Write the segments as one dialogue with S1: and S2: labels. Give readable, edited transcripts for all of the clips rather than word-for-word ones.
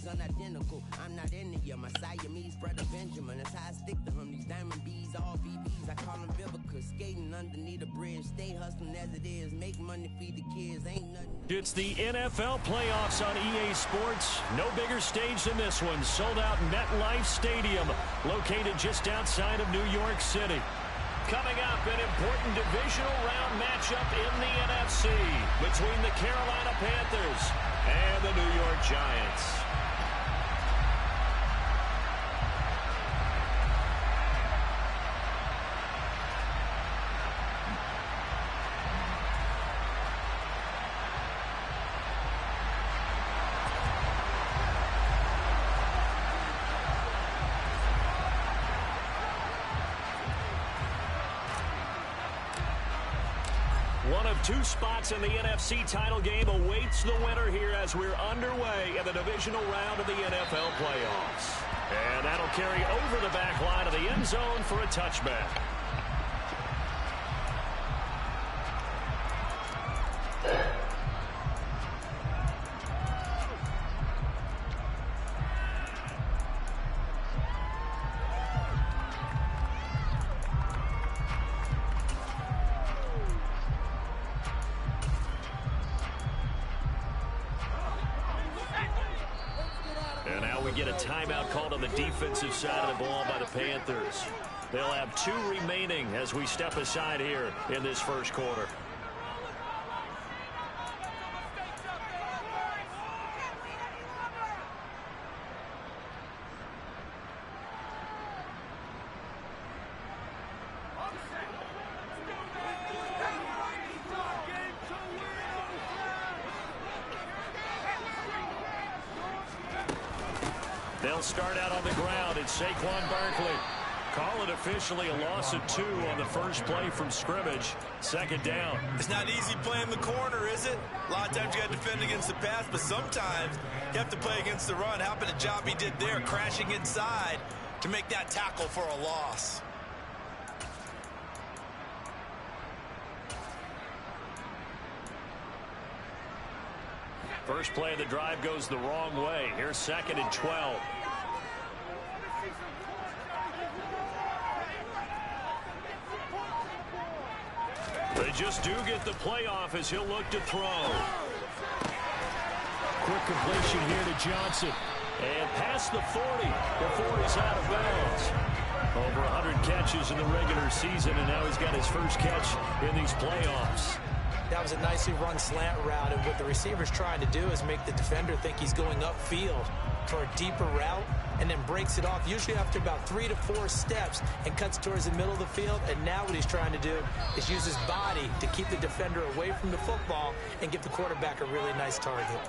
S1: twins unidentical. I'm not India, my Siamese brother Benjamin. That's how I stick to him. These diamond bees, all BBs. I call them Vivica. Skating underneath a bridge. Stay hustling as it is. Make money, feed the kids. Ain't nothing.
S2: It's the NFL playoffs on EA Sports. No bigger stage than this one. Sold out MetLife Stadium, located just outside of New York City. Coming up, an important divisional round matchup in the NFC between the Carolina Panthers and the New York Giants. One of two spots in the NFC title game awaits the winner here as we're underway in the divisional round of the NFL playoffs. And that'll carry over the back line of the end zone for a touchback. Get a timeout called on the defensive side of the ball by the Panthers. They'll have 2 remaining as we step aside here in this first quarter. They'll start out on the ground. It's Saquon Barkley. Call it officially a loss of 2 on the first play from scrimmage. Second down.
S3: It's not easy playing the corner, is it? A lot of times you got to defend against the pass, but sometimes you have to play against the run. How about the job he did there, crashing inside to make that tackle for a loss?
S2: First play of the drive goes the wrong way. Here's 2nd and 12. They just do get the playoff as he'll look to throw. Quick completion here to Johnson. And past the 40 before he's out of bounds. Over 100 catches in the regular season, and now he's got his first catch in these playoffs.
S4: That was a nicely run slant route, and what the receiver's trying to do is make the defender think he's going upfield for a deeper route, and then breaks it off, usually after about 3 to 4 steps, and cuts towards the middle of the field. And now what he's trying to do is use his body to keep the defender away from the football and give the quarterback a really nice target.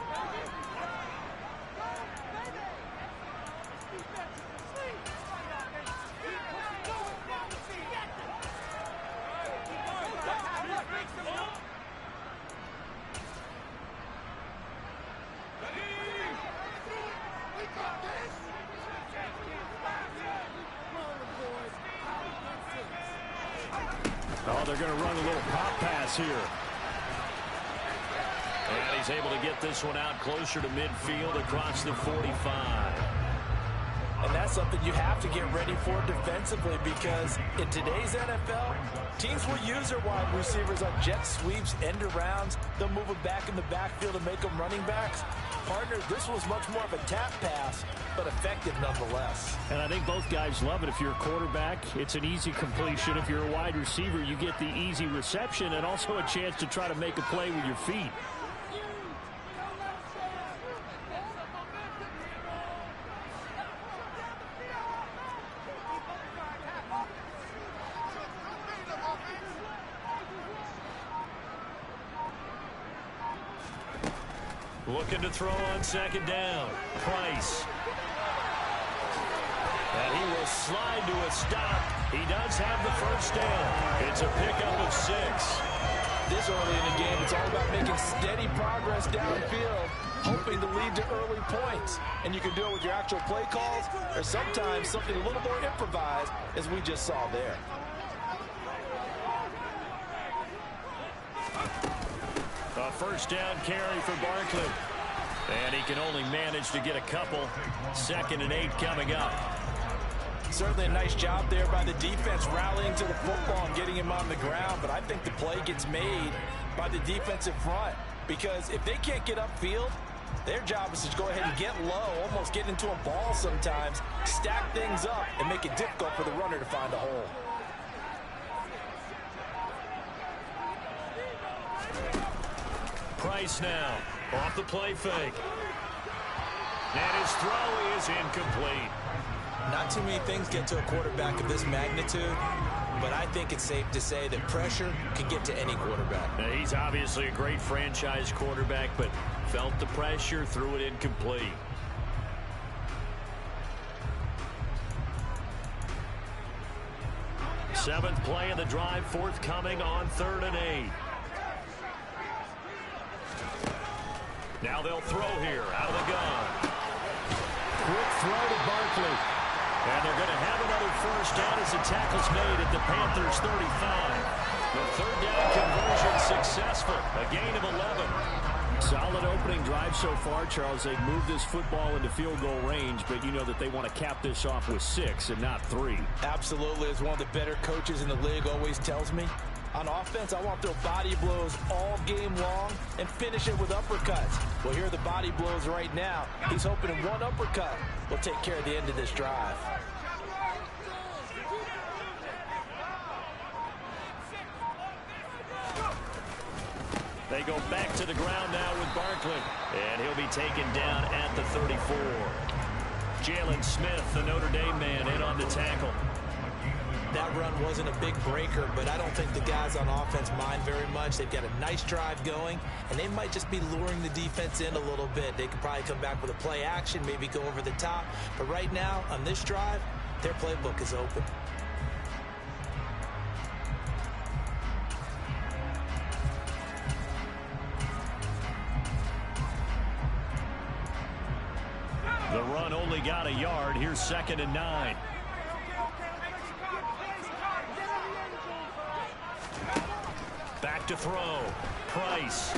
S2: Oh, they're going to run a little pop pass here. And he's able to get this one out closer to midfield across the 45.
S4: And that's something you have to get ready for defensively, because in today's NFL, teams will use their wide receivers on jet sweeps, end arounds. They'll move them back in the backfield and make them running backs. Partner, this was much more of a tap pass, but effective nonetheless.
S2: And I think both guys love it. If you're a quarterback, it's an easy completion. If you're a wide receiver, you get the easy reception and also a chance to try to make a play with your feet. Looking to throw on 2nd down. Price. And he will slide to a stop. He does have the first down. It's a pickup of 6.
S4: This early in the game, it's all about making steady progress downfield, hoping to lead to early points. And you can do it with your actual play calls, or sometimes something a little more improvised, as we just saw there.
S2: A first down carry for Barkley. And he can only manage to get a couple. 2nd and 8 coming up.
S4: Certainly a nice job there by the defense rallying to the football and getting him on the ground. But I think the play gets made by the defensive front. Because if they can't get upfield, their job is to go ahead and get low, almost get into a ball sometimes, stack things up, and make it difficult for the runner to find a hole.
S2: Price now, off the play fake. And his throw is incomplete.
S4: Not too many things get to a quarterback of this magnitude, but I think it's safe to say that pressure can get to any quarterback.
S2: Now, he's obviously a great franchise quarterback, but felt the pressure, threw it incomplete. Seventh play of the drive, forthcoming on 3rd and 8. Now they'll throw here out of the gun. Quick throw to Barkley. And they're going to have another first down as the tackle's made at the Panthers 35. The 3rd down conversion successful. A gain of 11. Solid opening drive so far, Charles. They've moved this football into field goal range, but you know that they want to cap this off with 6 and not 3.
S4: Absolutely. As one of the better coaches in the league always tells me, on offense, I want to throw body blows all game long and finish it with uppercuts. Well, here are the body blows right now. He's hoping in one uppercut will take care of the end of this drive.
S2: They go back to the ground now with Barkley. And he'll be taken down at the 34. Jalen Smith, the Notre Dame man, in on the tackle.
S4: That run wasn't a big breaker, but I don't think the guys on offense mind very much. They've got a nice drive going, and they might just be luring the defense in a little bit. They could probably come back with a play action, maybe go over the top. But right now, on this drive, their playbook is open.
S2: The run only got a yard. Here's 2nd and 9. Back to throw. Price.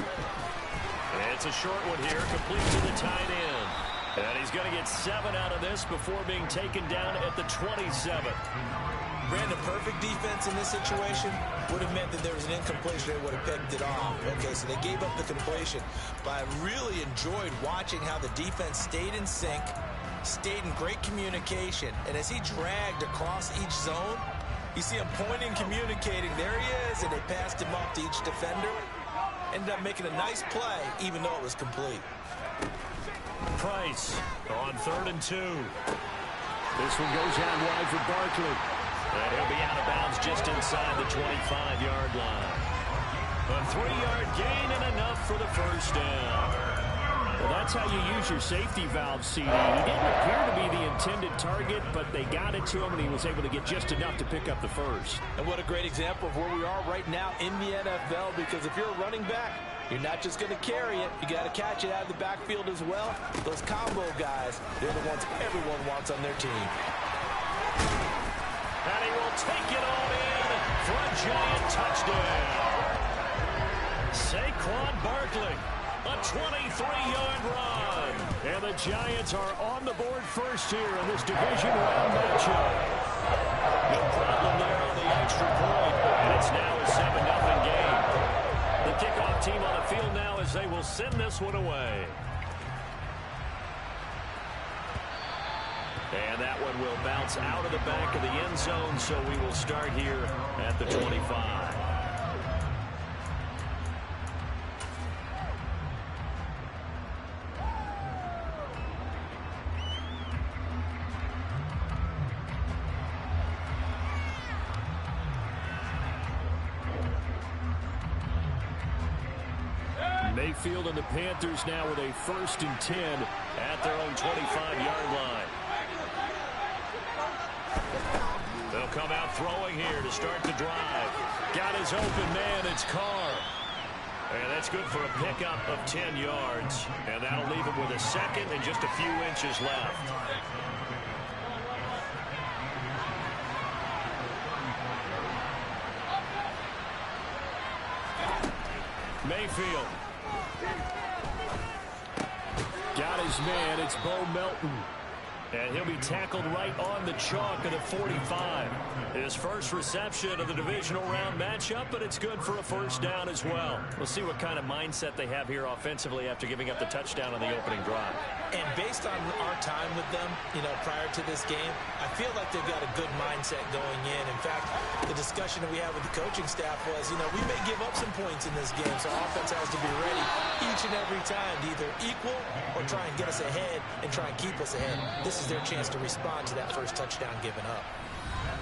S2: It's a short one here. Complete to the tight end. And he's going to get 7 out of this before being taken down at the 27.
S4: Brandon, perfect defense in this situation would have meant that there was an incompletion. They would have pegged it off. Okay, so they gave up the completion. But I really enjoyed watching how the defense stayed in sync, stayed in great communication. And as he dragged across each zone, you see him pointing, communicating. There he is, and they passed him off to each defender. Ended up making a nice play, even though it was complete.
S2: Price on 3rd and 2. This one goes out wide for Barkley. And he'll be out of bounds just inside the 25-yard line. A 3-yard gain and enough for the first down. Well, that's how you use your safety valve, CD. He didn't appear to be the intended target, but they got it to him, and he was able to get just enough to pick up the first.
S4: And what a great example of where we are right now in the NFL, because if you're a running back, you're not just going to carry it. You got to catch it out of the backfield as well. Those combo guys, they're the ones everyone wants on their team.
S2: And he will take it all in for a giant touchdown. Saquon Barkley, a 23-yard run. And the Giants are on the board first here in this division round matchup. No problem there on the extra point. And it's now a 7-0 game. The kickoff team on the field now as they will send this one away. And that one will bounce out of the back of the end zone, so we will start here at the 25. Mayfield and the Panthers now with a 1st and 10 at their own 25-yard line. They'll come out throwing here to start the drive. Got his open man, it's Carr. And that's good for a pickup of 10 yards. And that'll leave him with a 2nd and just a few inches left. Mayfield. his man. It's Bo Melton. And he'll be tackled right on the chalk of the 45. His first reception of the divisional round matchup, but it's good for a first down as well. We'll see what kind of mindset they have here offensively after giving up the touchdown on the opening drive.
S4: And based on our time with them, prior to this game, I feel like they've got a good mindset going in. In fact, the discussion that we had with the coaching staff was, we may give up some points in this game, so our offense has to be ready each and every time to either equal or try and get us ahead and try and keep us ahead. This is their chance to respond to that first touchdown given up.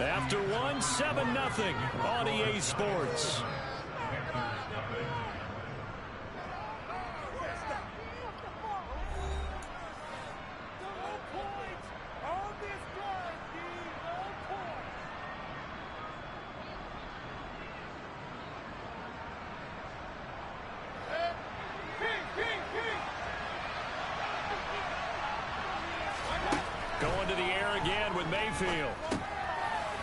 S2: After 7-0 on EA Sports. Going to the air again with Mayfield.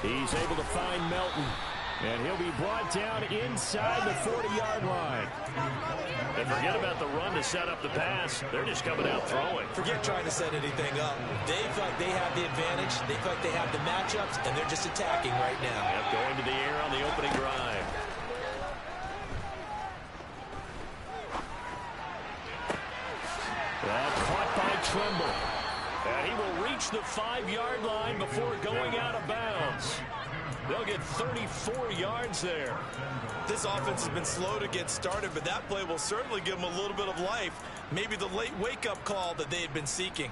S2: He's able to find Melton. And he'll be brought down inside the 40-yard line. And forget about the run to set up the pass. They're just coming out throwing.
S4: Forget trying to set anything up. They feel like they have the advantage. They feel like they have the matchups, and they're just attacking right now.
S2: Yep, going to the air on the opening drive. Caught by Trimble. And he will reach the 5-yard line before going out of bounds. They'll get 34 yards there.
S3: This offense has been slow to get started, but that play will certainly give them a little bit of life. Maybe the late wake-up call that they had been seeking.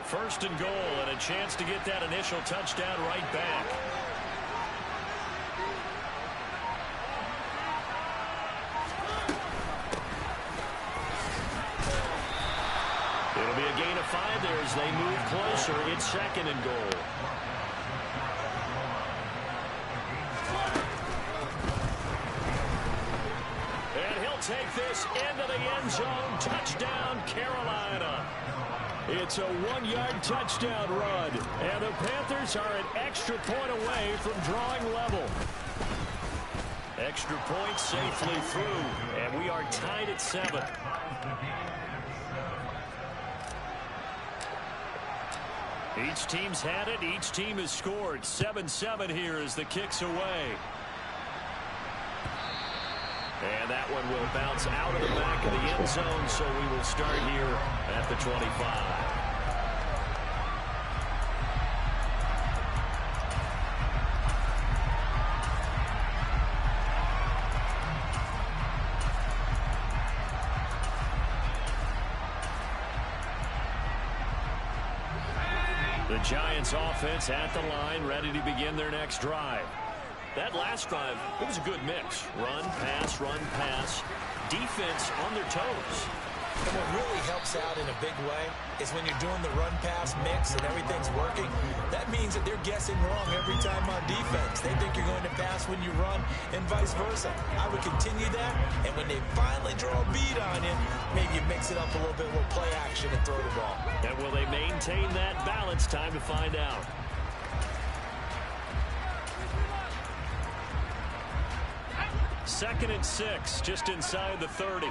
S2: First and goal, and a chance to get that initial touchdown right back. It'll be a gain of 5 there as they move closer. It's second and goal. And he'll take this into the end zone. Touchdown, Carolina. It's a 1-yard touchdown run, and the Panthers are an extra point away from drawing level. Extra point safely through, and we are tied at 7. Each team's had it. Each team has scored. 7-7 here as the kick's away. And that one will bounce out of the back of the end zone, so we will start here at the 25. The Giants offense at the line, ready to begin their next drive. That last drive, it was a good mix. Run, pass, defense on their toes.
S4: And what really helps out in a big way is when you're doing the run-pass mix and everything's working, that means that they're guessing wrong every time on defense. They think you're going to pass when you run and vice versa. I would continue that, and when they finally draw a bead on you, maybe you mix it up a little bit, a little play action and throw the ball.
S2: And will they maintain that balance? Time to find out. Second and 6, just inside the 30.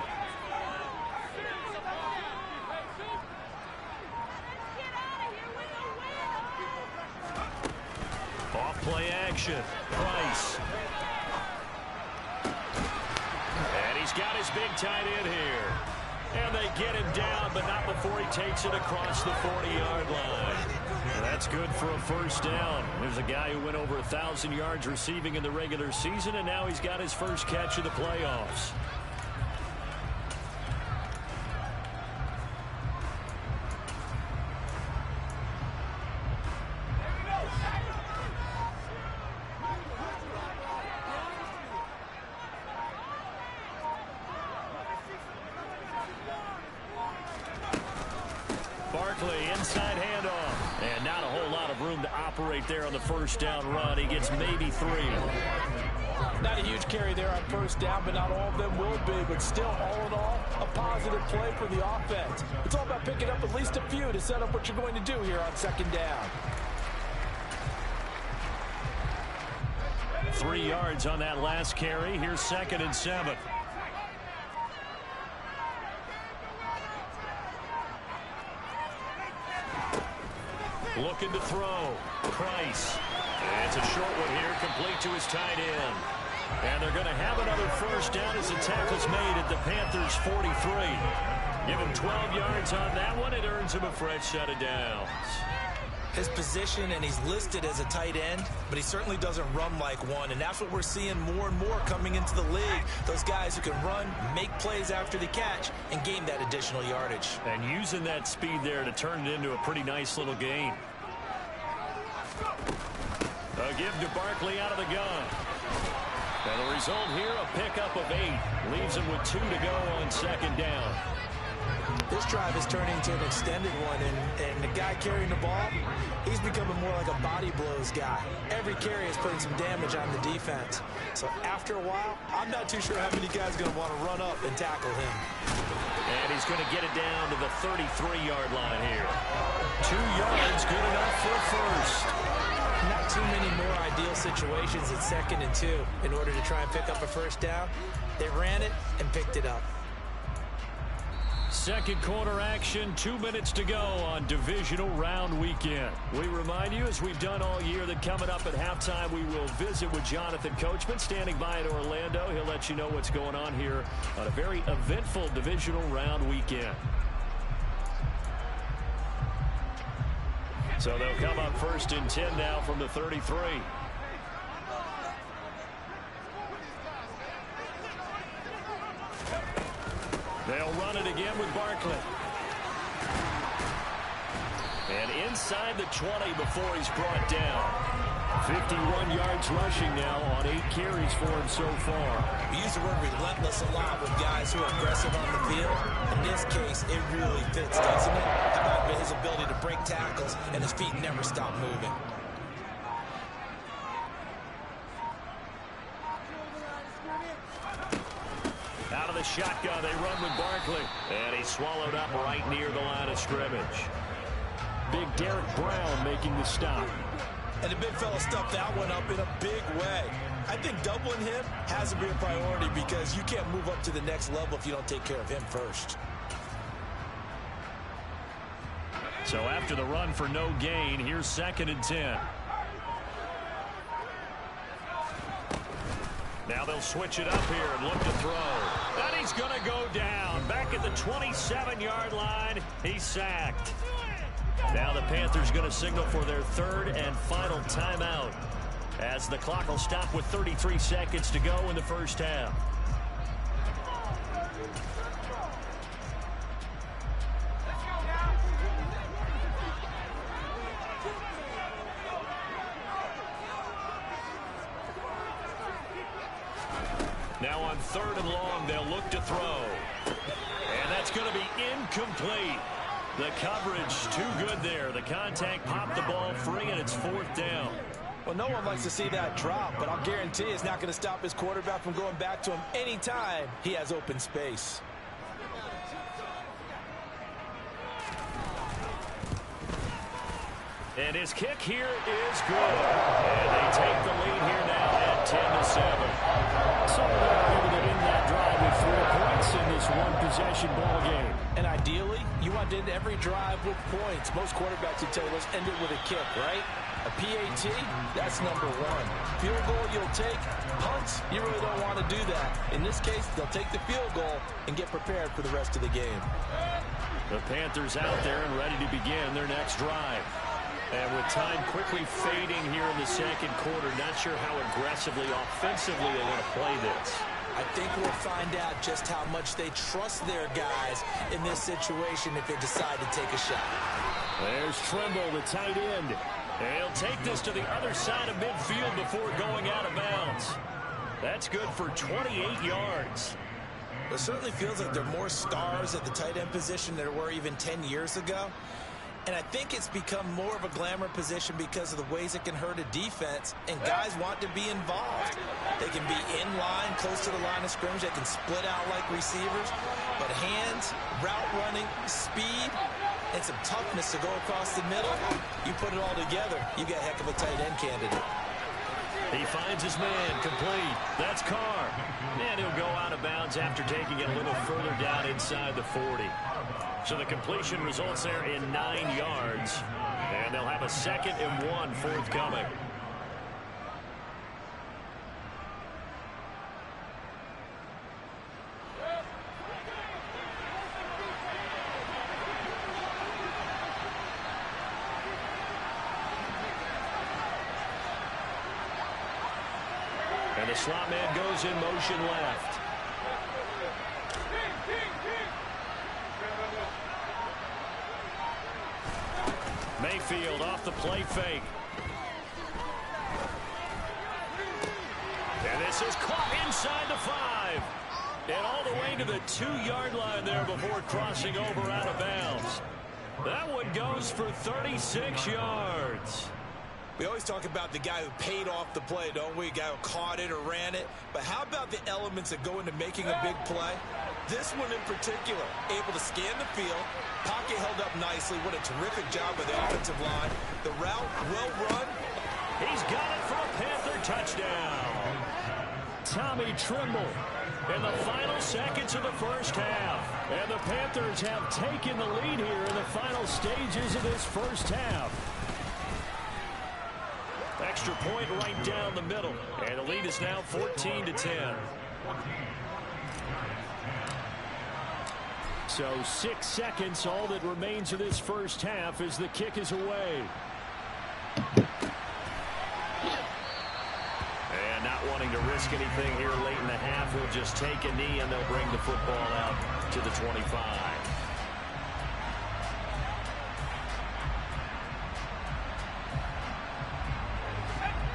S2: Off-play action. Price. And he's got his big tight end here. And they get him down, but not before he takes it across the 40-yard line. That's good for a first down. There's a guy who went over 1,000 yards receiving in the regular season, and now he's got his first catch of the playoffs. Inside handoff. And not a whole lot of room to operate there on the first down run. He gets maybe 3.
S4: Not a huge carry there on first down, but not all of them will be. But still, all in all, a positive play for the offense. It's all about picking up at least a few to set up what you're going to do here on second down.
S2: 3 yards on that last carry. Here's 2nd and 7. Looking to throw. Price. And it's a short one here, complete to his tight end. And they're going to have another first down as the tackle's made at the Panthers' 43. Give him 12 yards on that one. It earns him a fresh set of downs.
S4: His position, and he's listed as a tight end, but he certainly doesn't run like one, and that's what we're seeing more and more coming into the league. Those guys who can run, make plays after the catch, and gain that additional yardage. And using that speed there to turn it into a pretty nice little gain. A give to Barkley out of the gun. And the result here, a pickup of 8. Leaves him with 2 to go on second down. This drive is turning into an extended one, and the guy carrying the ball, he's becoming more like a body blows guy. Every carry is putting some damage on the defense. So after a while, I'm not too sure how many guys are going to want to run up and tackle him.
S2: And he's going to get it down to the 33-yard line here. 2 yards, good enough for a first.
S4: Not too many more ideal situations at 2nd and 2 in order to try and pick up a first down. They ran it and picked it up.
S2: Second quarter action, 2 minutes to go on Divisional Round Weekend. We remind you, as we've done all year, that coming up at halftime, we will visit with Jonathan Coachman, standing by in Orlando. He'll let you know what's going on here on a very eventful Divisional Round Weekend. So they'll come up 1st and 10 now from the 33. They'll run it again with Barkley. And inside the 20 before he's brought down. 51 yards rushing now on 8 carries for him so far.
S4: We use the word relentless a lot with guys who are aggressive on the field. In this case, it really fits, doesn't it? How about his ability to break tackles and his feet never stop moving?
S2: Out of the shotgun, they run with Barkley. And he's swallowed up right near the line of scrimmage. Big Derek Brown making the stop.
S4: And the big fella stuffed that one up in a big way. I think doubling him has to be a priority because you can't move up to the next level if you don't take care of him first.
S2: So after the run for no gain, here's 2nd and 10. Now they'll switch it up here and look to throw. And he's going to go down. Back at the 27-yard line, he's sacked. Now the Panthers going to signal for their 3rd and final timeout as the clock will stop with 33 seconds to go in the first half. Now on 3rd and long, they'll look to throw. And that's going to be incomplete. The coverage too good there. The contact popped the ball free, and it's 4th down.
S4: Well, no one likes to see that drop, but I'll guarantee it's not going to stop his quarterback from going back to him anytime he has open space.
S2: And his kick here is good. And they take the lead here now at 10-7. So they're able to end that drive with 4 points in this one-possession ball game.
S4: And ideally, you want to end every drive with points. Most quarterbacks would tell you, let's end it with a kick, right? A PAT, that's number 1. Field goal you'll take. Punts, you really don't want to do that. In this case, they'll take the field goal and get prepared for the rest of the game.
S2: The Panthers out there and ready to begin their next drive. And with time quickly fading here in the second quarter, not sure how aggressively, offensively they want to play this.
S4: I think we'll find out just how much they trust their guys in this situation if they decide to take a shot.
S2: There's Trimble, the tight end. And he'll take this to the other side of midfield before going out of bounds. That's good for 28 yards.
S4: It certainly feels like there are more stars at the tight end position than there were even 10 years ago. And I think it's become more of a glamour position because of the ways it can hurt a defense, and guys want to be involved. They can be in line, close to the line of scrimmage. They can split out like receivers. But hands, route running, speed, and some toughness to go across the middle, you put it all together, you got a heck of a tight end candidate.
S2: He finds his man, complete. That's Carr. And he'll go out of bounds after taking it a little further down inside the 40. So the completion results there in 9 yards. And they'll have a 2nd and 1 forthcoming. And the slot man goes in motion left. Mayfield off the play fake. And this is caught inside the 5. And all the way to the 2-yard line there before crossing over out of bounds. That one goes for 36 yards.
S3: We always talk about the guy who paid off the play, don't we? A guy who caught it or ran it. But how about the elements that go into making a big play? This one in particular, able to scan the field, pocket held up nicely. What a terrific job by the offensive line. The route, well run.
S2: He's got it for a Panther touchdown. Tommy Trimble in the final seconds of the first half. And the Panthers have taken the lead here in the final stages of this first half. Extra point right down the middle. And the lead is now 14-10. So 6 seconds, all that remains of this first half as the kick is away. And not wanting to risk anything here late in the half, he'll just take a knee and they'll bring the football out to the 25.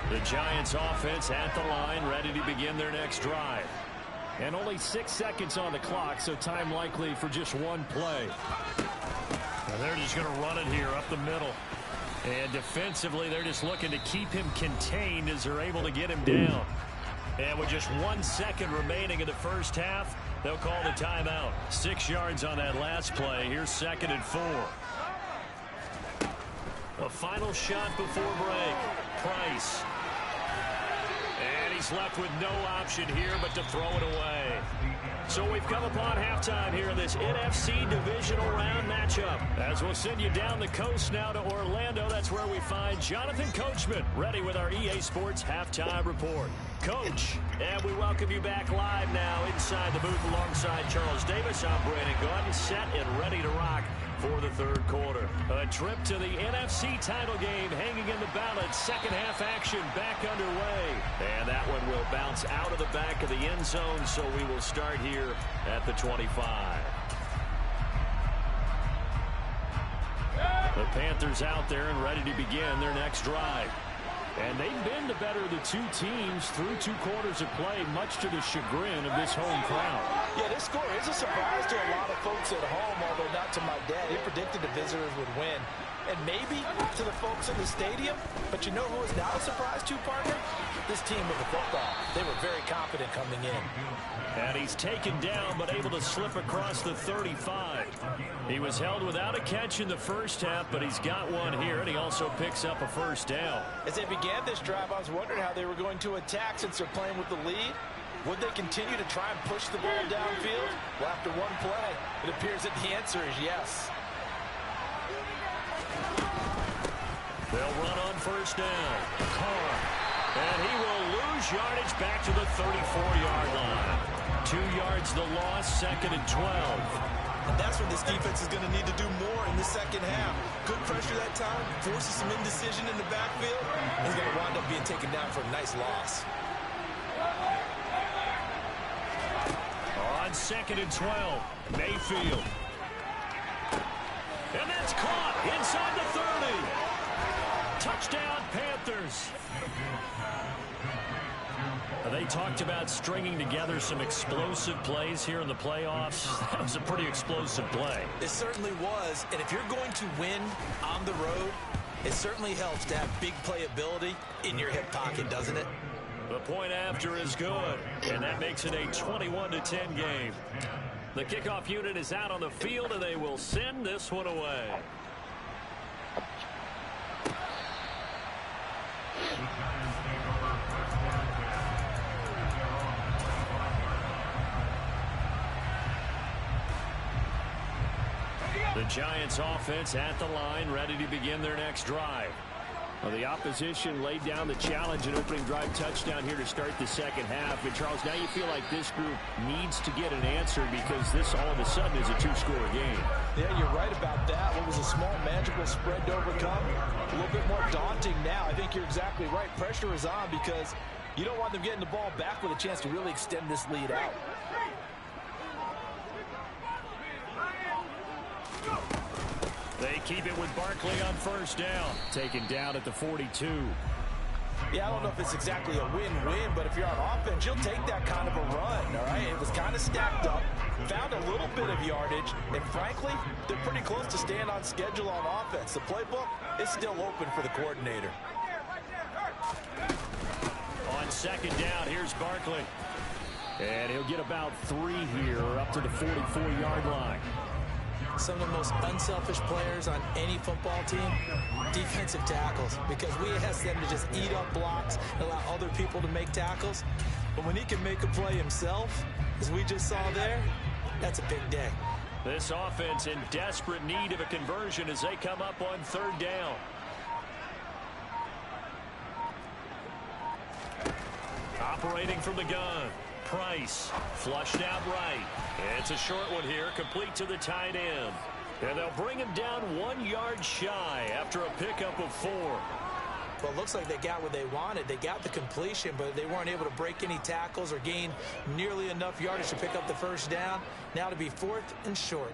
S2: The Giants offense at the line, ready to begin their next drive. And only 6 seconds on the clock, so time likely for just one play. And they're just going to run it here up the middle. And defensively, they're just looking to keep him contained as they're able to get him down. And with just 1 second remaining in the first half, they'll call the timeout. 6 yards on that last play. Here's 2nd and 4. A final shot before break. Price. And he's left with no option here but to throw it away. So we've come upon halftime here in this NFC Divisional Round matchup. As we'll send you down the coast now to Orlando, that's where we find Jonathan Coachman, ready with our EA Sports Halftime Report. Coach, and we welcome you back live now inside the booth alongside Charles Davis. I'm Brandon Gordon, set and ready to rock for the third quarter. A trip to the NFC title game hanging in the balance. Second half action back underway. And that one will bounce out of the back of the end zone, so we will start here at the 25. The Panthers out there and ready to begin their next drive. And they've been the better of the two teams through 2 quarters of play, much to the chagrin of this home crowd.
S4: Yeah, this score is a surprise to a lot of folks at home, although not to my dad. He predicted the visitors would win. And maybe to the folks in the stadium, but you know who is not a surprise to, partner? This team with the football. They were very confident coming in.
S2: And he's taken down, but able to slip across the 35. He was held without a catch in the first half, but he's got one here, and he also picks up a first down.
S4: As they began this drive, I was wondering how they were going to attack since they're playing with the lead. Would they continue to try and push the ball downfield? Well, after one play, it appears that the answer is yes.
S2: They'll run on first down. Carr. And he will lose yardage back to the 34-yard line. 2 yards the loss, 2nd and 12.
S3: And that's what this defense is going to need to do more in the second half. Good pressure that time, forces some indecision in the backfield. He's going to wind up being taken down for a nice loss.
S2: On 2nd and 12, Mayfield. And that's caught inside the 30. Touchdown, Panthers. They talked about stringing together some explosive plays here in the playoffs. That was a pretty explosive play.
S4: It certainly was, and if you're going to win on the road, it certainly helps to have big playability in your hip pocket, doesn't it?
S2: The point after is good, and that makes it a 21-10 game. The kickoff unit is out on the field, and they will send this one away. The Giants offense at the line, ready to begin their next drive.
S5: Well, the opposition laid down the challenge and opening drive touchdown here to start the second half. And, Charles, now you feel like this group needs to get an answer because this all of a sudden is a two-score game.
S3: Yeah, you're right about that. What was a small, magical spread to overcome, a little bit more daunting now. I think you're exactly right. Pressure is on because you don't want them getting the ball back with a chance to really extend this lead out.
S2: They keep it with Barkley on first down.
S5: Taken down at the 42.
S3: Yeah, I don't know if it's exactly a win-win, but if you're on offense, you'll take that kind of a run, all right? It was kind of stacked up, found a little bit of yardage, and frankly, they're pretty close to staying on schedule on offense. The playbook is still open for the coordinator.
S2: On second down, here's Barkley.
S5: And he'll get about 3 here up to the 44-yard line.
S4: Some of the most unselfish players on any football team, defensive tackles, because we ask them to just eat up blocks and allow other people to make tackles. But when he can make a play himself, as we just saw there, that's a big day.
S2: This offense in desperate need of a conversion as they come up on third down. Operating from the gun. Price flushed out right. It's a short one here, complete to the tight end. And they'll bring him down 1 yard shy after a pickup of 4.
S4: Well, it looks like they got what they wanted. They got the completion, but they weren't able to break any tackles or gain nearly enough yardage to pick up the first down. Now to be 4th and short.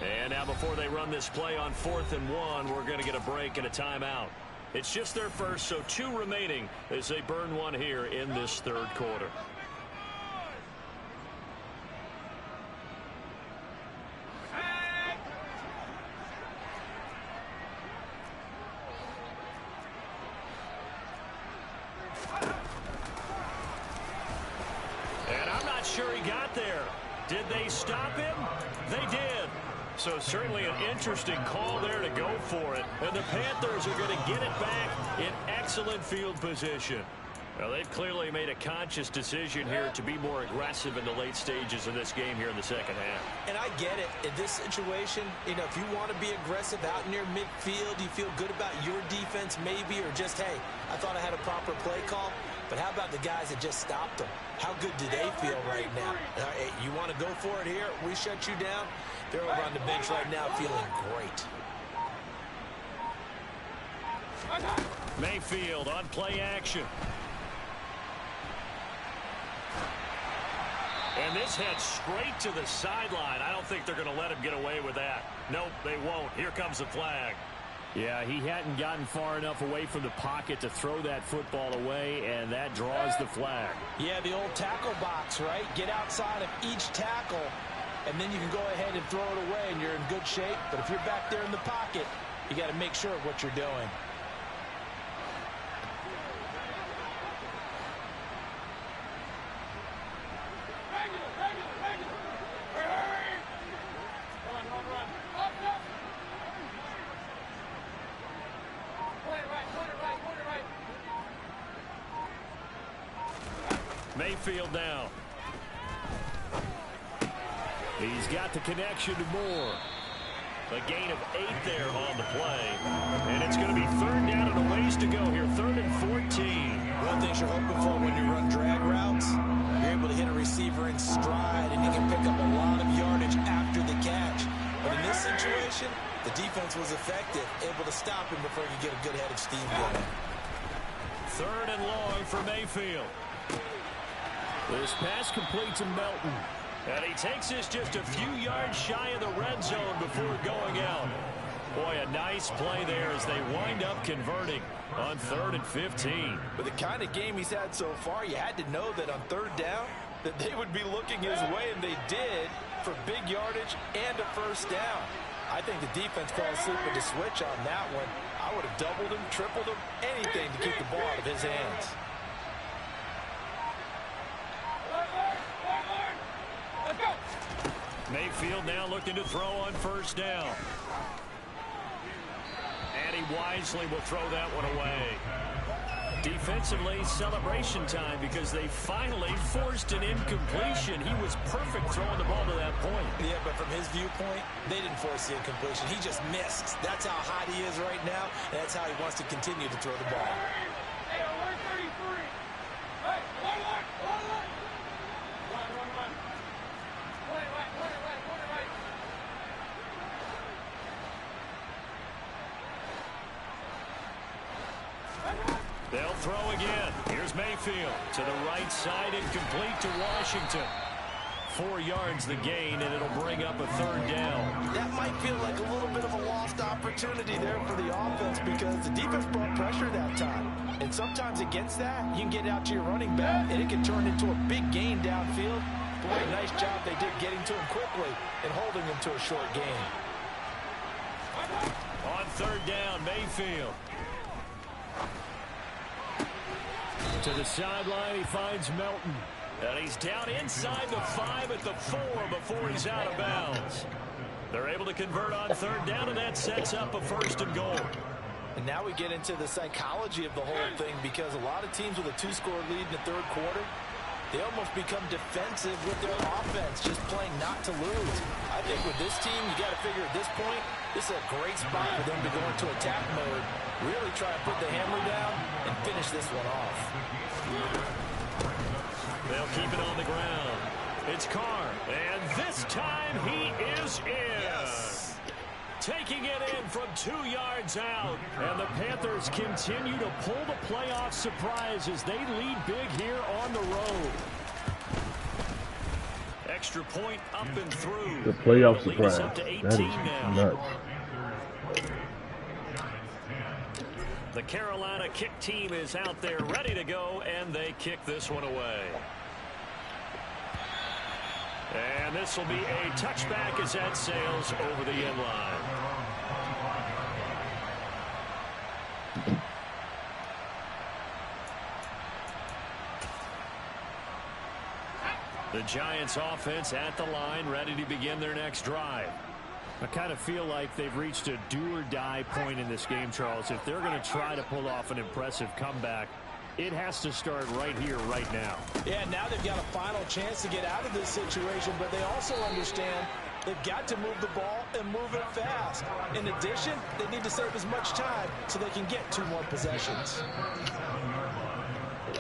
S2: And now before they run this play on 4th and 1, we're going to get a break and a timeout. It's just their first, so 2 remaining as they burn one here in this third quarter. And I'm not sure he got there. Did they stop him? They did. So certainly an interesting call there to go for it. And the Panthers are going to get it back in excellent field position. Well, they've clearly made a conscious decision here to be more aggressive in the late stages of this game here in the second half.
S4: And I get it. In this situation, you know, if you want to be aggressive out near midfield, you feel good about your defense maybe, or just, hey, I thought I had a proper play call. But how about the guys that just stopped them? How good do they feel right now? Hey, you want to go for it here? We shut you down? They're over on the bench right now feeling great.
S2: Mayfield on play action. And this heads straight to the sideline. I don't think they're going to let him get away with that. Nope, they won't. Here comes the flag.
S5: Yeah, he hadn't gotten far enough away from the pocket to throw that football away, and that draws the flag.
S3: Yeah, the old tackle box, right? Get outside of each tackle, and then you can go ahead and throw it away, and you're in good shape. But if you're back there in the pocket, you got to make sure of what you're doing.
S2: Mayfield now.
S5: He's got the connection to Moore.
S2: A gain of 8 there on the play. And it's going to be third down and a ways to go here. 3rd and 14.
S3: One thing you're hoping for when you run drag routes, you're able to hit a receiver in stride, and he can pick up a lot of yardage after the catch. But in this situation, the defense was effective, able to stop him before he could get a good head of steam going.
S2: 3rd and long for Mayfield. This pass complete to Melton. And he takes this just a few yards shy of the red zone before going out. Boy, a nice play there as they wind up converting on 3rd and 15.
S3: With the kind of game he's had so far, you had to know that on 3rd down that they would be looking his way, and they did, for big yardage and a 1st down. I think the defense fell asleep with the switch on that one. I would have doubled him, tripled him, anything to keep the ball out of his hands.
S2: Mayfield now looking to throw on 1st down. And he wisely will throw that one away. Defensively, celebration time because they finally forced an incompletion. He was perfect throwing the ball to that point.
S3: Yeah, but from his viewpoint, they didn't force the incompletion. He just missed. That's how hot he is right now, and that's how he wants to continue to throw the ball.
S2: They'll throw again. Here's Mayfield to the right side, incomplete to Washington. 4 yards the gain, and it'll bring up a 3rd down.
S3: That might feel like a little bit of a lost opportunity there for the offense because the defense brought pressure that time. And sometimes against that, you can get out to your running back, and it can turn into a big gain downfield. Boy, nice job they did getting to him quickly and holding him to a short gain.
S2: On 3rd down, Mayfield. To the sideline, he finds Melton. And he's down inside the 5 at the 4 before he's out of bounds. They're able to convert on 3rd down, and that sets up a 1st and goal.
S3: And now we get into the psychology of the whole thing because a lot of teams with a 2-score lead in the 3rd quarter, they almost become defensive with their offense, just playing not to lose. I think with this team, you got to figure at this point, this is a great spot for them to go into attack mode, really try and put the hammer down and finish this one off.
S2: They'll keep it on the ground. It's Carr, and this time he is in.
S3: Yes.
S2: Taking it in from 2 yards out. And the Panthers continue to pull the playoff surprise as they lead big here on the road. Extra point up and through.
S6: The playoff
S2: Lead us
S6: surprise.
S2: up to 18
S6: That is
S2: now.
S6: nuts.
S2: The Carolina kick team is out there ready to go, and they kick this one away. And this will be a touchback as that sails over the end line. The Giants offense at the line, ready to begin their next drive. I kind of feel like they've reached a do-or-die point in this game, Charles. If they're going to try to pull off an impressive comeback, it has to start right here, right now.
S4: Yeah, now they've got a final chance to get out of this situation, but they also understand they've got to move the ball and move it fast. In addition, they need to save as much time so they can get 2 more possessions.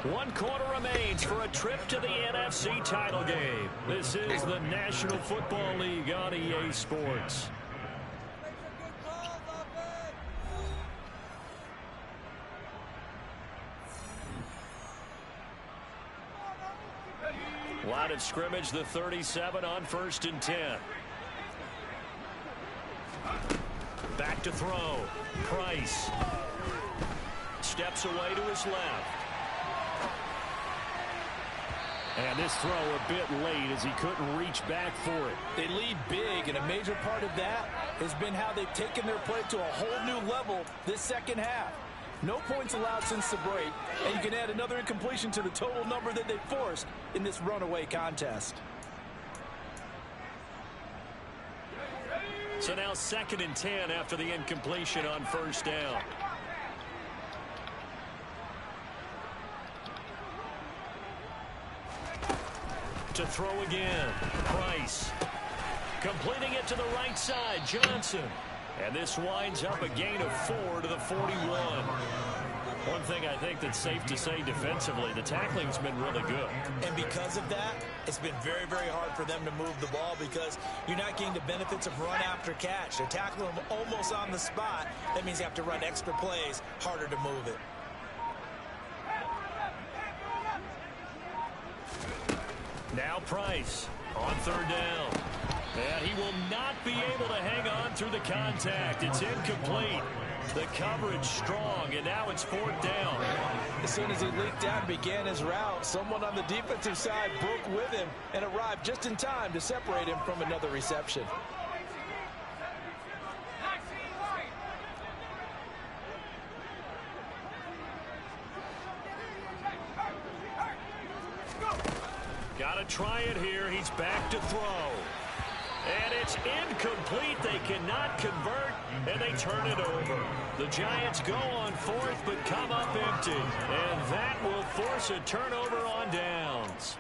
S2: 1 quarter remains for a trip to the NFC title game. This is the National Football League on EA Sports. Line of scrimmage, the 37 on 1st and 10. Back to throw. Price steps away to his left. And this throw a bit late as he couldn't reach back for it.
S4: They lead big, and a major part of that has been how they've taken their play to a whole new level this second half. No points allowed since the break, and you can add another incompletion to the total number that they forced in this runaway contest.
S2: So now 2nd and 10 after the incompletion on 1st down. To throw again. Price. Completing it to the right side, Johnson. And this winds up a gain of 4 to the 41. One thing I think that's safe to say defensively, the tackling's been really good.
S3: And because of that, it's been very, very hard for them to move the ball because you're not getting the benefits of run after catch. They're tackling them almost on the spot. That means you have to run extra plays, harder to move it.
S2: Now Price on third down. And he will not be able to hang on through the contact. It's incomplete. The coverage strong, and now it's fourth down.
S3: As soon as he leaked out and began his route, someone on the defensive side broke with him and arrived just in time to separate him from another reception.
S2: Got to try it here. He's back to throw. And it's incomplete. They cannot convert, and they turn it over. The Giants go on fourth, but come up empty. And that will force a turnover on downs.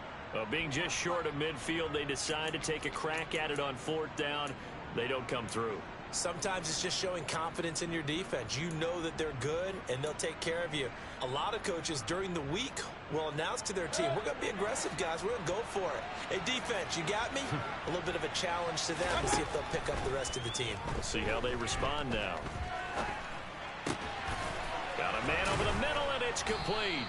S2: Being just short of midfield, they decide to take a crack at it on fourth down. They don't come through.
S3: Sometimes it's just showing confidence in your defense. You know that they're good, and they'll take care of you. A lot of coaches during the week will announce to their team, we're going to be aggressive, guys. We're going to go for it. Hey, defense, you got me? A little bit of a challenge to them to see if they'll pick up the rest of the team.
S2: We'll see how they respond now. Got a man over the middle, and it's complete.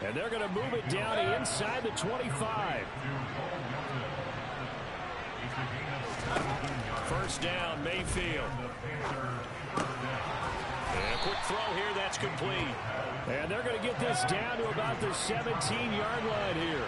S2: And they're going to move it down inside the 25. First down, Mayfield. And a quick throw here, that's complete. And they're going to get this down to about the 17-yard line here.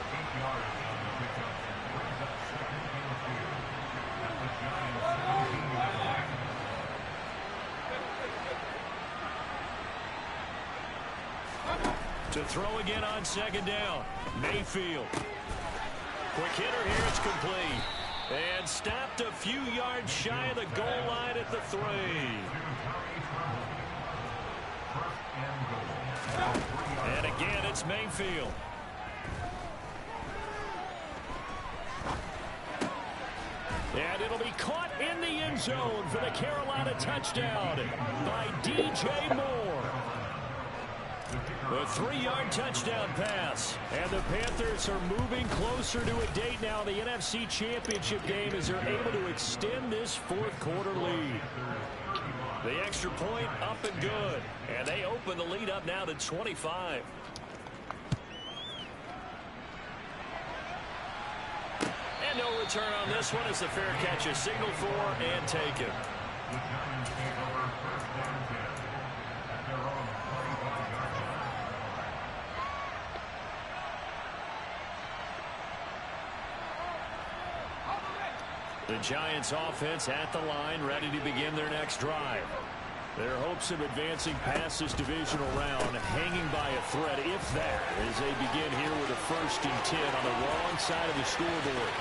S2: To throw again on second down, Mayfield. Quick hitter here, it's complete. And stopped a few yards shy of the goal line at the 3. And again, it's Mayfield. And it'll be caught in the end zone for the Carolina touchdown by DJ Moore. A 3-yard touchdown pass. And the Panthers are moving closer to a date now in the NFC Championship game as they're able to extend this fourth quarter lead. The extra point up and good. And they open the lead up now to 25. And no return on this one as the fair catch is signaled for and taken. The Giants offense at the line, ready to begin their next drive. Their hopes of advancing past this divisional round hanging by a thread, if that, as they begin here with a 1st and 10 on the wrong side of the scoreboard.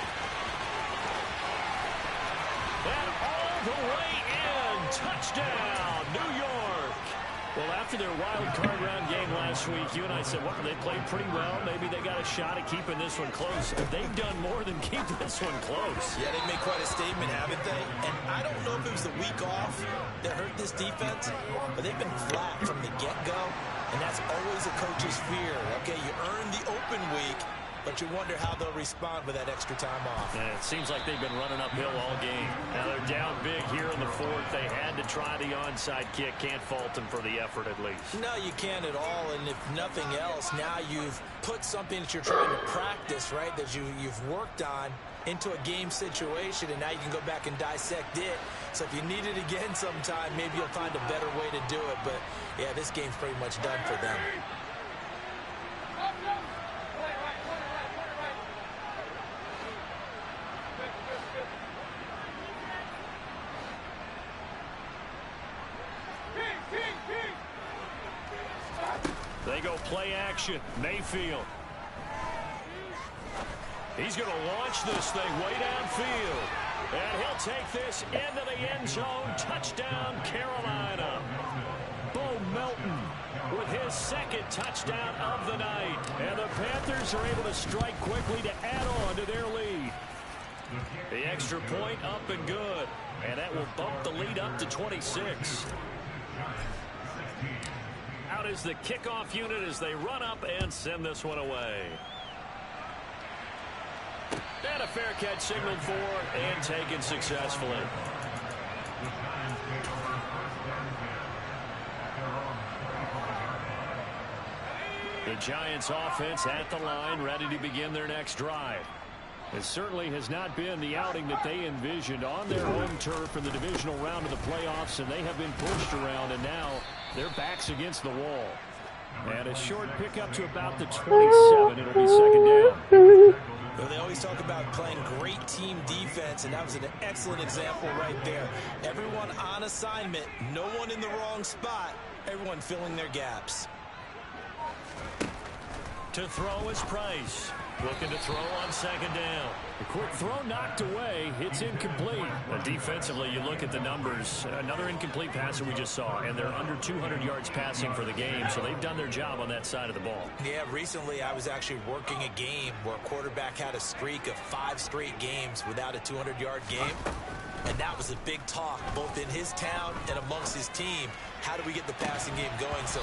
S2: And all the way in, touchdown, New York. Well, after their wild card round game last week, you and I said, well, they played pretty well. Maybe they got a shot at keeping this one close. They've done more than keep this one close.
S3: Yeah, they've made quite a statement, haven't they? And I don't know if it was the week off that hurt this defense, but they've been flat from the get-go, and that's always a coach's fear. Okay, you earn the open week, but you wonder how they'll respond with that extra time off.
S2: And it seems like they've been running uphill all game. Now they're down big here in the fourth. They had to try the onside kick. Can't fault them for the effort at least.
S3: No, you can't at all. And if nothing else, now you've put something that you're trying to practice, right, that you've worked on into a game situation, and now you can go back and dissect it. So if you need it again sometime, maybe you'll find a better way to do it. But, yeah, this game's pretty much done for them.
S2: They go play action. Mayfield. He's going to launch this thing way downfield. And he'll take this into the end zone. Touchdown, Carolina. Bo Melton with his 2nd touchdown of the night. And the Panthers are able to strike quickly to add on to their lead. The extra point up and good. And that will bump the lead up to 26. Out is the kickoff unit as they run up and send this one away. And a fair catch signaled for and taken successfully. The Giants offense at the line, ready to begin their next drive. It certainly has not been the outing that they envisioned on their home turf in the divisional round of the playoffs, and they have been pushed around, and now their backs against the wall. And a short pickup to about the 27. It'll be second down.
S3: Well, they always talk about playing great team defense, and that was an excellent example right there. Everyone on assignment, no one in the wrong spot, everyone filling their gaps.
S2: To throw is Price. Looking to throw on second down. The quick throw knocked away. It's incomplete. Defensively, you look at the numbers. Another incomplete passer we just saw, and they're under 200 yards passing for the game, so they've done their job on that side of the ball.
S4: Yeah, recently I was actually working a game where a quarterback had a streak of 5 straight games without a 200-yard game. And that was a big talk, both in his town and amongst his team. How do we get the passing game going? So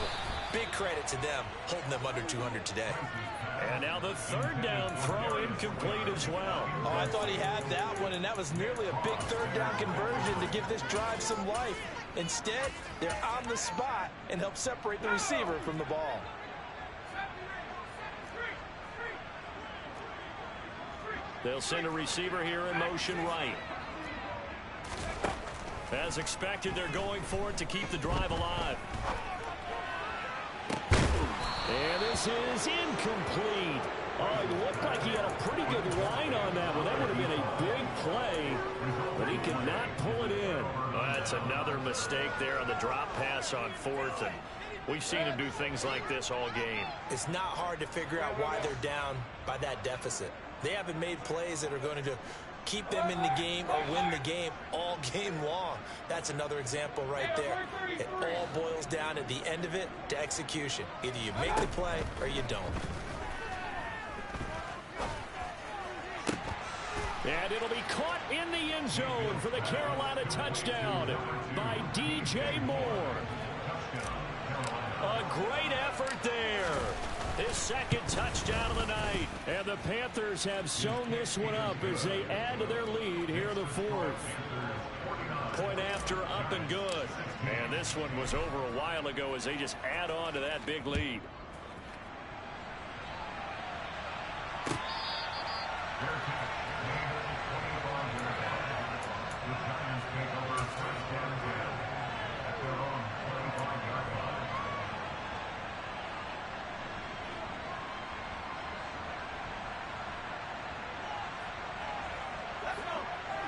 S4: big credit to them, holding them under 200 today.
S2: And now the third down throw incomplete as well.
S3: Oh, I thought he had that one, and that was nearly a big third down conversion to give this drive some life. Instead, they're on the spot and help separate the receiver from the ball.
S2: They'll send a receiver here in motion right. As expected, they're going for it to keep the drive alive. And this is incomplete. Oh, it looked like he had a pretty good line on that one. That would have been a big play, but he could not pull it in. Well, that's another mistake there on the drop pass on fourth, and we've seen him do things like this all game.
S4: It's not hard to figure out why they're down by that deficit. They haven't made plays that are going to keep them in the game or win the game all game long. That's another example right there. It all boils down at the end of it to execution. Either you make the play or you don't.
S2: And it'll be caught in the end zone for the Carolina touchdown by DJ Moore. A great effort there. His second touchdown of the night. And the Panthers have sewn this one up as they add to their lead here in the fourth. Point after, up and good. And this one was over a while ago as they just add on to that big lead.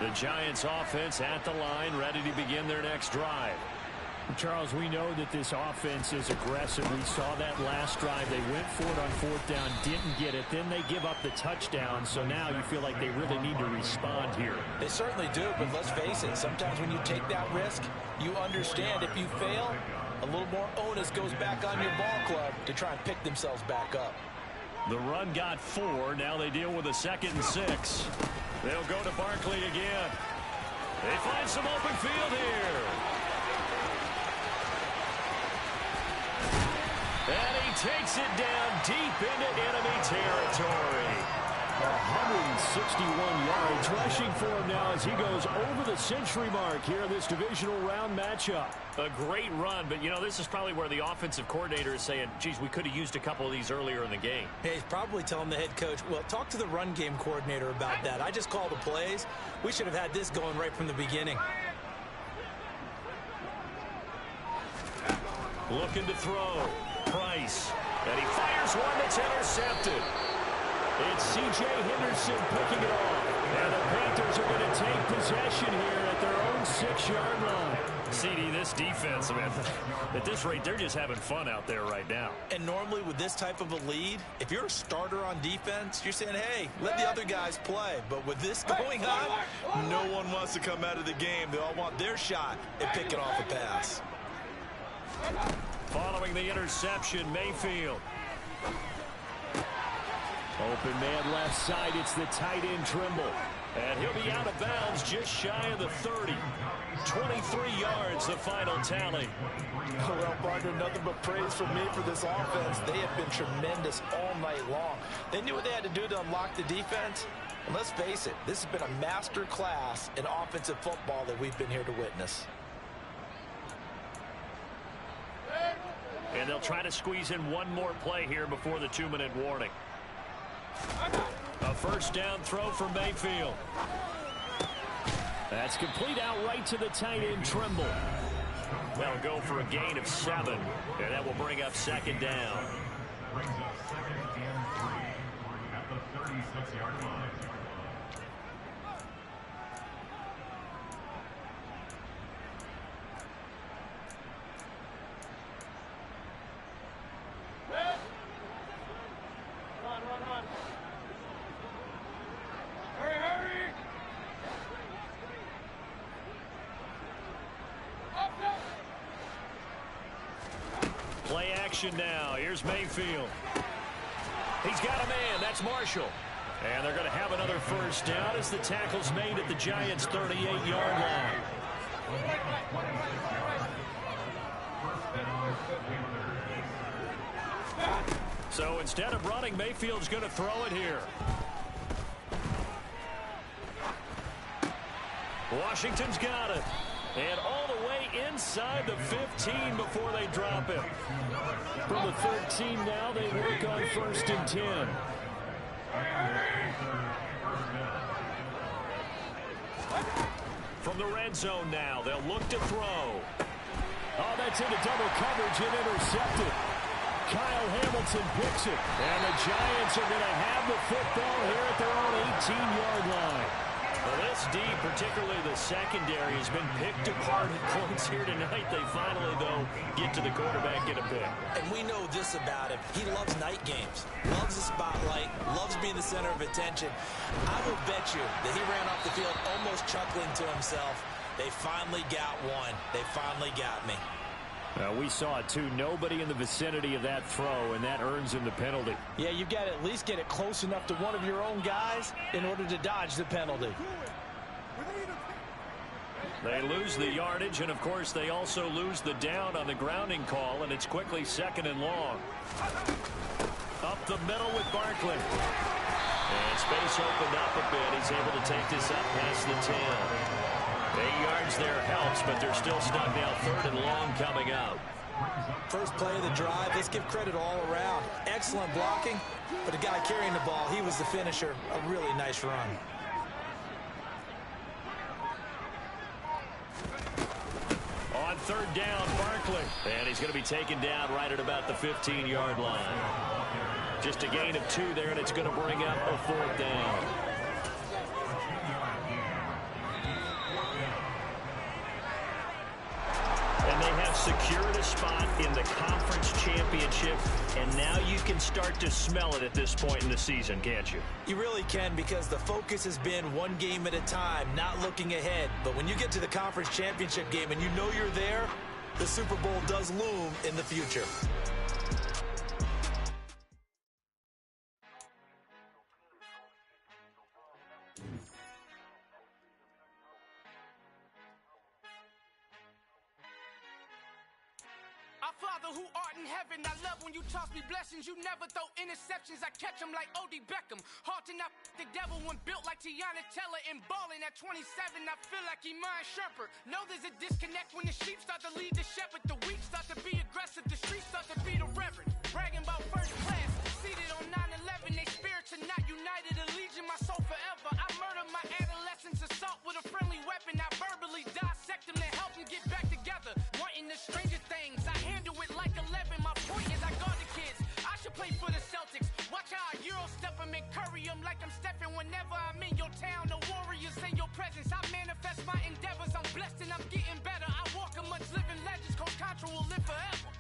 S2: The Giants offense at the line, ready to begin their next drive.
S5: Charles, we know that this offense is aggressive. We saw that last drive. They went for it on fourth down, didn't get it. Then they give up the touchdown. So now you feel like they really need to respond here.
S4: They certainly do, but let's face it. Sometimes when you take that risk, you understand if you fail, a little more onus goes back on your ball club to try and pick themselves back up.
S2: The run got 4. Now they deal with a 2nd and 6. They'll go to Barkley again. They find some open field here. And he takes it down deep into enemy territory.
S5: 161 yards rushing for him now as he goes over the century mark here in this divisional round matchup.
S2: A great run, but, you know, this is probably where the offensive coordinator is saying, geez, we could have used a couple of these earlier in the game.
S4: Hey, he's probably telling the head coach, well, talk to the run game coordinator about that. I just call the plays. We should have had this going right from the beginning.
S2: Looking to throw. Price. And he fires one that's intercepted.
S5: It's C.J. Henderson picking it off. And the Panthers are going to take possession here at their own 6-yard line.
S2: CD, this defense, man, at this rate, they're just having fun out there right now.
S3: And normally with this type of a lead, if you're a starter on defense, you're saying, hey, let the other guys play. But with this going on, no one wants to come out of the game. They all want their shot at picking off a pass.
S2: Following the interception, Mayfield.
S5: Open man left side. It's the tight end Trimble.
S2: And he'll be out of bounds just shy of the 30. 23 yards, the final tally.
S4: Well, partner, nothing but praise from me for this offense. They have been tremendous all night long. They knew what they had to do to unlock the defense. And let's face it, this has been a master class in offensive football that we've been here to witness.
S2: And they'll try to squeeze in one more play here before the 2-minute warning. A first down throw for Mayfield. That's complete out right to the tight end, Trimble. They'll go for a gain of 7, and that will bring up second down.
S6: Brings up second and 3 at the 36-yard line.
S2: Play action now. Here's Mayfield. He's got a man. That's Marshall. And they're going to have another first down as the tackle's made at the Giants' 38-yard line. So instead of running, Mayfield's going to throw it here. Washington's got it. And all the way inside the 15 before they drop it.
S5: From the 13 now, they work on 1st and 10.
S2: From the red zone now, they'll look to throw.
S5: Oh, that's into double coverage and intercepted. Kyle Hamilton picks it. And the Giants are going to have the football here at their own 18-yard line.
S2: Well, this D, particularly the secondary, has been picked apart at points here tonight. They finally, though, get to the quarterback, get a pick.
S3: And we know this about him. He loves night games, loves the spotlight, loves being the center of attention. I will bet you that he ran off the field almost chuckling to himself. They finally got one. They finally got me.
S5: We saw it, too. Nobody in the vicinity of that throw, and that earns him the penalty.
S4: Yeah, you've got to at least get it close enough to one of your own guys in order to dodge the penalty.
S2: They lose the yardage, and, of course, they also lose the down on the grounding call, and it's quickly 2nd and long. Up the middle with Barkley. And space opened up a bit. He's able to take this up past the 10. 8 yards there helps, but they're still stuck now. 3rd and long coming up.
S4: First play of the drive. Let's give credit all around. Excellent blocking, but the guy carrying the ball, he was the finisher. A really nice run.
S2: On 3rd down, Barkley. And he's going to be taken down right at about the 15-yard line. Just a gain of 2 there, and it's going to bring up a 4th down. And they have secured a spot in the conference championship, and now you can start to smell it at this point in the season, can't you?
S4: You really can, because the focus has been one game at a time, not looking ahead. But when you get to the conference championship game and you know you're there, the Super Bowl does loom in the future.
S7: Father who art in heaven, I love when you toss me blessings. You never throw interceptions. I catch them like O.D. Beckham. Hard to not the devil when built like Tiana Teller and balling at 27. I feel like Iman Shumpert. Know there's a disconnect when the sheep start to lead the shepherd. The weak start to be aggressive. The streets start to be the reverend. Bragging about first class. Seated on 9/11. They spirits are not united. Allegiant my soul forever. I murdered my adolescence. Assault with a friendly weapon. I verbally dissect them to help them get back together. Wanting the stranger things. I handle it like 11. My point is I guard the kids. I should play for the Celtics. Watch how I Euro step them and curry them like I'm Stephen. Whenever I'm in your town, the Warriors in your presence. I manifest my endeavors. I'm blessed and I'm getting better. I walk amongst living legends. Coach Contra will live forever.